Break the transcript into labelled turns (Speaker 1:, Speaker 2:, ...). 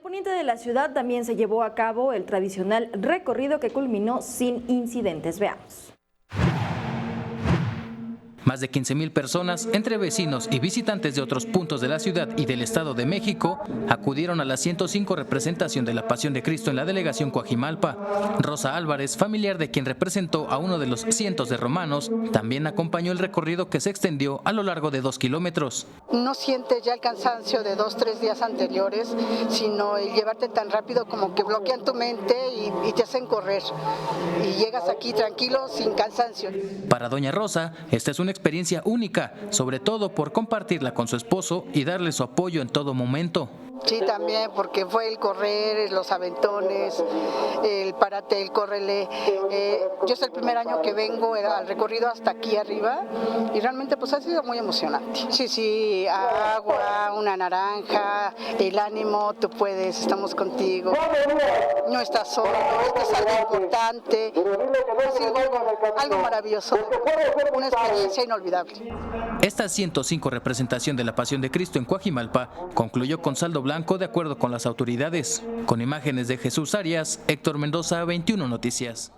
Speaker 1: Poniente de la ciudad también se llevó a cabo el tradicional recorrido que culminó sin incidentes. Veamos.
Speaker 2: Más de 15,000 personas, entre vecinos y visitantes de otros puntos de la ciudad y del Estado de México, acudieron a la 105 representación de la Pasión de Cristo en la delegación Coajimalpa. Rosa Álvarez, familiar de quien representó a uno de los cientos de romanos, también acompañó el recorrido que se extendió a lo largo de 2 kilómetros.
Speaker 3: No sientes ya el cansancio de 2-3 días anteriores, sino el llevarte tan rápido como que bloquean tu mente y te hacen correr. Y llegas aquí tranquilo, sin cansancio.
Speaker 2: Para doña Rosa, esta es una experiencia única, sobre todo por compartirla con su esposo y darle su apoyo en todo momento.
Speaker 3: Sí, también, porque fue el correr, los aventones, el párate, el córrele. Yo es el primer año que vengo al recorrido hasta aquí arriba y realmente pues ha sido muy emocionante. Sí, agua, una naranja, el ánimo, tú puedes, estamos contigo. No estás solo, esto es algo importante, es algo maravilloso, una experiencia inolvidable.
Speaker 2: Esta 105 representación de la Pasión de Cristo en Coajimalpa concluyó con saldo blanco de acuerdo con las autoridades. Con imágenes de Jesús Arias, Héctor Mendoza, 21 Noticias.